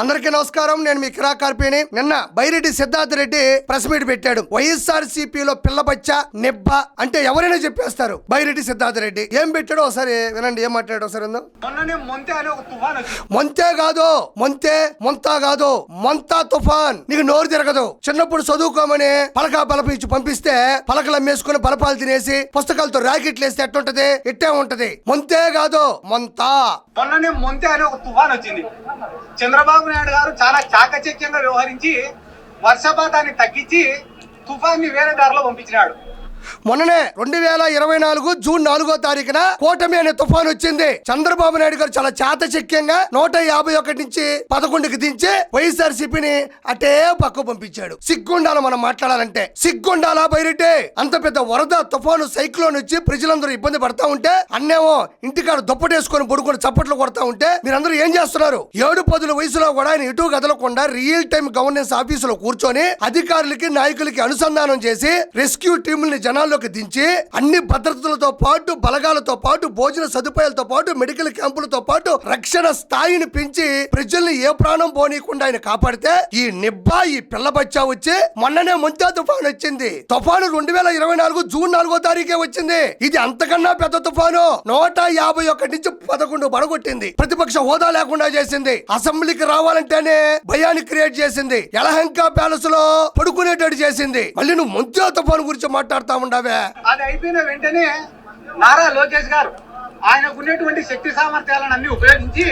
అందరికీ నమస్కారం. నేను మీ కిరాకార్పిని. నిన్న బైరెడ్డి సిద్ధార్థ రెడ్డి ప్రెస్ మీట్ పెట్టాడు. వైఎస్ఆర్సీపీలో పిల్లబచ్చ నిబ్బ అంటే ఎవరైనా చెప్పేస్తారు. బైరెడ్డి సిద్ధార్థ రెడ్డి ఏం పెట్టాడో ఒకసారి వినండి. ఏం మాట్లాడాడు ఒకసారి విందాం. మొంతే కాదు, మొంతా కాదు, మొంతా తుఫాన్. నీకు నోరు తిరగదు. చిన్నప్పుడు చదువుకోమని పలకా బలప ఇచ్చి పంపిస్తే పలకలు అమ్మేసుకుని బలపాలు తినేసి పుస్తకాలతో రాకెట్లు వేస్తే ఎట్టుంటది? ఇట్టే ఉంటది. మొంతే కాదు, మొంతా. మొన్ననే మొంతే అనే ఒక తుఫాన్ వచ్చింది. చంద్రబాబు నాయుడు గారు చాలా చాకచక్యంగా వ్యవహరించి వర్షపాతాన్ని తగ్గించి తుఫాన్ని వేరే దారిలో పంపించినాడు. మొన్ననే 2024 జూన్ 4వ తారీఖున కూటమి అనే తుఫాన్ వచ్చింది. చంద్రబాబు నాయుడు గారు చాలా చాతచక్యంగా 151 నుంచి 11కి దించి వైఎస్ఆర్సీపీని అటే పక్క పంపించాడు. సిగ్గుండాల మనం మాట్లాడాలంటే. సిగ్గుండాలా బైరెడ్డి? అంత పెద్ద వరద తుఫాను సైక్లోన్ వచ్చి ప్రజలందరూ ఇబ్బంది పడతా ఉంటే అన్నేమో ఇంటికాడ దుప్పటేసుకొని పడుకొని చప్పట్లు కొడతా ఉంటే మీరందరూ ఏం చేస్తున్నారు? 7-10 వయసులో కూడా ఆయన ఎటు కదలకుండా రియల్ టైం గవర్నెన్స్ ఆఫీసులో కూర్చొని అధికారులకి నాయకులకి అనుసంధానం చేసి రెస్క్యూ టీముల్ని జనాల్లోకి దించి అన్ని భద్రతలతో పాటు బలగాలతో పాటు భోజన సదుపాయాలతో పాటు మెడికల్ క్యాంపులతో పాటు రక్షణ స్థాయిని పెంచి ప్రజల్ని ఏ ప్రాణం పోనీయకుండా ఆయన కాపాడితే ఈ నిబ్బా ఈ పిల్ల బచ్చా వచ్చి మొన్ననే ముంతా తుఫాను వచ్చింది. తుఫాను 2024 జూన్ 4వ తారీఖే వచ్చింది. ఇది అంతకన్నా పెద్ద తుఫాను. 151 నుంచి 11 పడగొట్టింది. ప్రతిపక్ష హోదా లేకుండా చేసింది. అసెంబ్లీకి రావాలంటేనే భయాన్ని క్రియేట్ చేసింది. యలహంక ప్యాలెస్ లో పడుకునేటట్టు చేసింది. మళ్ళీ నువ్వు ముంతా తుఫాను గురించి మాట్లాడుతా ఉండవే. అది అయిపోయిన వెంటనే నారా లోకేష్ గారు ఆయనకున్నటువంటి శక్తి సామర్థ్యాలను అన్ని ఉపయోగించి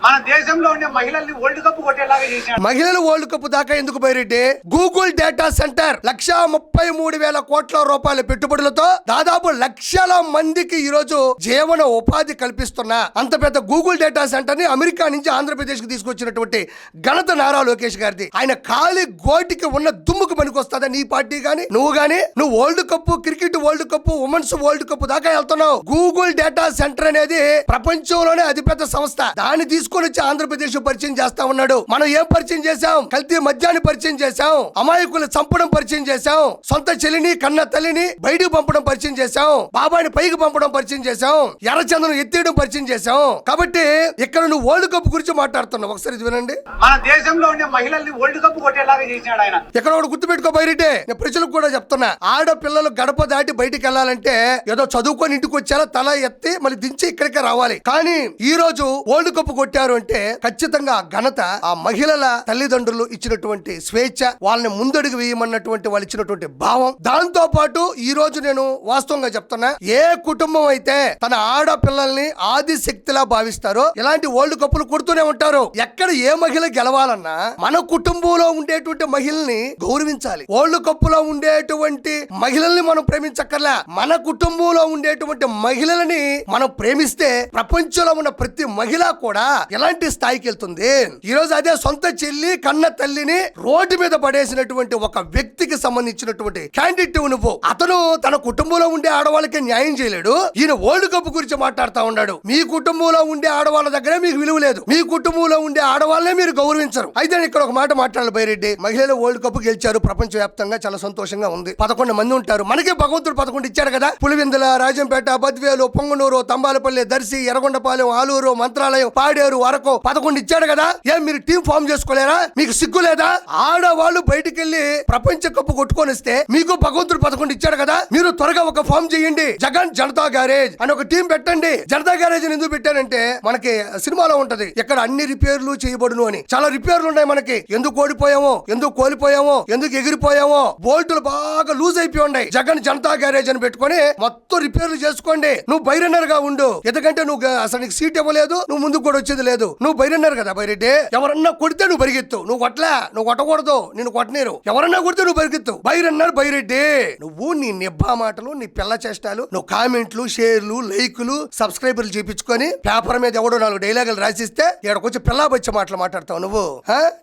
మన దేశంలో ఉండే మహిళల్ని వరల్డ్ కప్ కొట్టేలాగా చేశారు. మహిళలు వరల్డ్ కప్ దాకా ఎందుకు బైరెడ్డి? గూగుల్ డేటా సెంటర్ 1,33,000 కోట్ల రూపాయల పెట్టుబడులతో దాదాపు లక్షల మందికి ఈ రోజు జీవన ఉపాధి కల్పిస్తున్నా అంత పెద్ద గూగుల్ డేటా సెంటర్ ని అమెరికా నుంచి ఆంధ్రప్రదేశ్ కి తీసుకొచ్చినటువంటి ఘనత నారా లోకేష్ గారిది. ఆయన ఖాళీ గోటికి ఉన్న దుమ్ముకు పనికొస్తుందా నీ పార్టీ గాని నువ్వు గాని? నువ్వు world cup, cricket world cup, women's world cup దాకా వెళ్తున్నావు. గూగుల్ డేటా సెంటర్ అనేది ప్రపంచంలోనే అతిపెద్ద సంస్థ. దాన్ని తీసుకొని వచ్చి ఆంధ్రప్రదేశ్ పరిచయం చేస్తా ఉన్నాడు. మనం ఏం పరిచయం చేశాం? కల్తీ మద్యాన్ని పరిచయం చేశాం. అమాయకులు చంపడం పరిచయం చేశాం. సొంత చెల్లిని కన్న తల్లిని బయటకు పంపడం పరిచయం చేశాం. బాబాని పైకి పంపడం పరిచయం చేశాం. ఎర్రచందనం ఎత్తేయడం పరిచయం చేశాం. కాబట్టి ఇక్కడ నువ్వు వరల్డ్ కప్ గురించి మాట్లాడుతున్నావు. ఒకసారి ఇది వినండి. మన దేశంలో ఉండే మహిళల్ని వరల్డ్ కప్ కొట్టేలాగా చేశాడు ఆయన. ఇక్కడ ఒకటి గుర్తుపెట్టుకో బైరెడ్డి, నేను ప్రజలకు కూడా చెప్తున్నా. ఆడపిల్లలు గడప దాటి బయటికి వెళ్ళాలంటే ఏదో చదువుకొని ఇంటికి వచ్చారా తల ఎత్తి మళ్ళీ దించి ఇక్కడికే రావాలి. కానీ ఈ రోజు వరల్డ్ కప్ కొట్టారు అంటే ఖచ్చితంగా ఘనత ఆ మహిళల తల్లిదండ్రులు ఇచ్చినటువంటి స్వేచ్ఛ, వాళ్ళని ముందడుగు వేయమన్నటువంటి వాళ్ళు ఇచ్చినటువంటి భావం. దాంతో పాటు ఈ రోజు నేను వాస్తవంగా చెప్తున్నా, ఏ కుటుంబం అయితే తన ఆడపిల్లల్ని ఆది శక్తిలా భావిస్తారో ఇలాంటి వరల్డ్ కప్పులు కొడుతూనే ఉంటారు. ఎక్కడ ఏ మహిళ గెలవాలన్నా మన కుటుంబంలో ఉండేటువంటి మహిళల్ని గౌరవించాలి. వరల్డ్ కప్పులో ఉండేటువంటి మహిళల్ని మనం ప్రేమించక్కర్లా, మన కుటుంబంలో ఉండేటువంటి మహిళలని మనం ప్రేమిస్తే ప్రపంచంలో ఉన్న ప్రతి మహిళ కూడా ఎలాంటి స్థాయికి వెళ్తుంది. ఈ రోజు అదే సొంత చెల్లి కన్న తల్లిని రోడ్డు మీద పడేసినటువంటి ఒక వ్యక్తికి సంబంధించినటువంటి క్యాండిడేట్ నువ్వు. అతను తన కుటుంబంలో ఉండే ఆడవాళ్ళకి న్యాయం చేయలేడు. ఈయన వరల్డ్ కప్ గురించి మాట్లాడుతా ఉన్నాడు. మీ కుటుంబంలో ఉండే ఆడవాళ్ళ దగ్గరే మీకు విలువ లేదు. మీ కుటుంబంలో ఉండే ఆడవాళ్ళనే మీరు గౌరవించరు. అయితే ఇక్కడ ఒక మాట మాట్లాడాలి బైరెడ్డి. మహిళలు వరల్డ్ కప్ గెలిచారు ప్రపంచ వ్యాప్తంగా, చాలా సంతోషంగా ఉంది. 11 మంది ఉంటారు. మనకే భగవంతుడు 11 ఇచ్చాడు కదా. పులివెందుల, రాజంపేట, బద్వేలు, పొంగనూరు, తంబాలపల్లి, దర్శి, ఎర్రగొండపాలెం, ఆలూరు, మంత్రాలయం, పాడేరు, వరకు 11 ఇచ్చాడు కదా. ఏం మీరు టీం ఫామ్ చేసుకోలేరా? మీకు సిగ్గు లేదా? ఆడవాళ్ళు బయటికి వెళ్ళి ప్రపంచ కప్పు కొట్టుకొని వస్తే మీకు భగవంతుడు 11 ఇచ్చాడు కదా. మీరు త్వరగా ఒక ఫామ్ చేయండి. జగన్ జనతా గ్యారేజ్ అని ఒక టీం పెట్టండి. జనతా గ్యారేజ్ ఎందుకు పెట్టారంటే మనకి సినిమాలో ఉంటది, ఇక్కడ అన్ని రిపేర్లు చేయబడును అని. చాలా రిపేర్లు ఉన్నాయి మనకి. ఎందుకు ఓడిపోయామో, ఎందుకు కోల్పోయామో, ఎందుకు ఎగిరిపోయామో, బోల్టులు బాగా లూజ్ అయిపోయి ఉన్నాయి. జగన్ జనతా గ్యారేజ్ అని పెట్టుకొని మొత్తం రిపేర్లు చేసుకోండి. నువ్వు బైరన్నర్ గా ఉండు. ఎందుకంటే నువ్వు అసలు నీకు సీట్ ఇవ్వలేదు, నువ్వు ముందుకు కూడా వచ్చేది లేదు. నువ్వు బైరన్నర్ కదా బైరెడ్డి. ఎవరన్నా కొడితే నువ్వు పరిగెత్తు. నువ్వు కొట్టలే, నువ్వు కొట్టకూడదు, నిన్ను కొట్టనీరు. ఎవరన్నా కొడితే నువ్వు పరిగెత్తు. బైరన్నర్ బైరెడ్డి. నువ్వు నీ నిబ్బా మాటలు, నీ పిల్ల చేష్టాలు, నువ్వు కామెంట్లు, షేర్లు, లైకులు, సబ్స్క్రైబర్లు చేపించుకొని పేపర్ మీద ఎవడో 4 డైలాగులు రాసిస్తే ఇక్కడికొచ్చి పిల్లా బచ్చ మాటలు మాట్లాడతావు నువ్వు.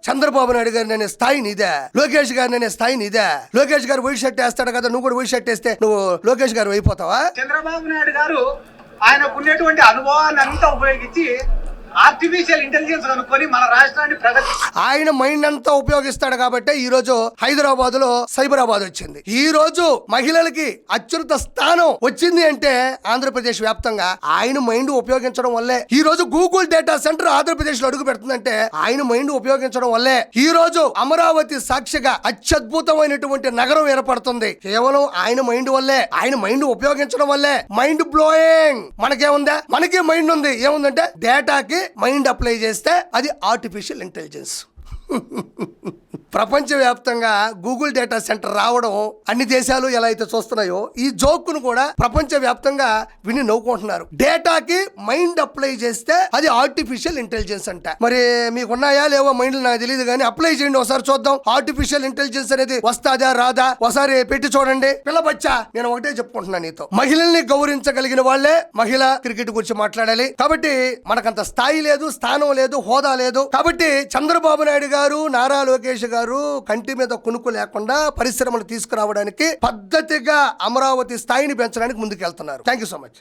చంద్రబాబు నాయుడు గారిని అనే స్థాయి నీదే, లోకేష్ గారిని అనే స్థాయి నీదే. లోకేష్ గారు వైట్ షర్ట్ వేస్తాడు కదా, నువ్వు కూడా వైట్ షర్ట్ వేస్తే నువ్వు లోకేష్ గారు అయిపోతావా? చంద్రబాబు నాయుడు గారు ఆయనకున్నటువంటి అనుభవాన్ని అంతా ఉపయోగించి ఆర్టిఫిషియల్ ఇంటెలిజెన్స్ కనుక్కొని మన రాష్ట్రాన్ని ప్రగతి ఆయన మైండ్ అంతా ఉపయోగిస్తాడు కాబట్టి ఈ రోజు హైదరాబాద్ లో సైబరాబాద్ వచ్చింది. ఈ రోజు మహిళలకి అత్యున్నత స్థానం వచ్చింది అంటే ఆంధ్రప్రదేశ్ వ్యాప్తంగా ఆయన మైండ్ ఉపయోగించడం వల్లే. ఈ రోజు గూగుల్ డేటా సెంటర్ ఆంధ్రప్రదేశ్ లో అడుగు పెడుతుందంటే ఆయన మైండ్ ఉపయోగించడం వల్లే. ఈ రోజు అమరావతి సాక్షిగా అత్యద్భుతమైనటువంటి నగరం ఏర్పడుతుంది కేవలం ఆయన మైండ్ వల్లే, ఆయన మైండ్ ఉపయోగించడం వల్లే. Mind blowing. మనకేముందా? మనకి మైండ్ ఉంది. ఏముందంటే డేటాకి మైండ్ అప్లై చేస్తే అది ఆర్టిఫిషియల్ ఇంటెలిజెన్స్. ప్రపంచవ్యాప్తంగా గూగుల్ డేటా సెంటర్ రావడం అన్ని దేశాలు ఎలా అయితే చూస్తున్నాయో ఈ జోక్ను కూడా ప్రపంచవ్యాప్తంగా విని నవ్వుకుంటున్నారు. డేటాకి మైండ్ అప్లై చేస్తే అది ఆర్టిఫిషియల్ ఇంటెలిజెన్స్ అంట. మరి మీకున్నాయా లేవో మైండ్లు నాకు తెలియదు కానీ అప్లై చేయండి ఒకసారి చూద్దాం. ఆర్టిఫిషియల్ ఇంటెలిజెన్స్ అనేది వస్తాదా రాదా ఒకసారి పెట్టి చూడండి. పిల్లబచ్చా నేను ఒకటే చెప్పుకుంటున్నాను నీతో, మహిళల్ని గౌరవించగలిగిన వాళ్ళే మహిళా క్రికెట్ గురించి మాట్లాడాలి. కాబట్టి మనకంత స్థాయి లేదు, స్థానం లేదు, హోదా లేదు. కాబట్టి చంద్రబాబు నాయుడు గారు, నారా లోకేష్ గారు కంటి మీద కునుకు లేకుండా పరిశ్రమలు తీసుకురావడానికి పద్ధతిగా అమరావతి స్థాయిని పెంచడానికి ముందుకెళ్తున్నారు. Thank you so much.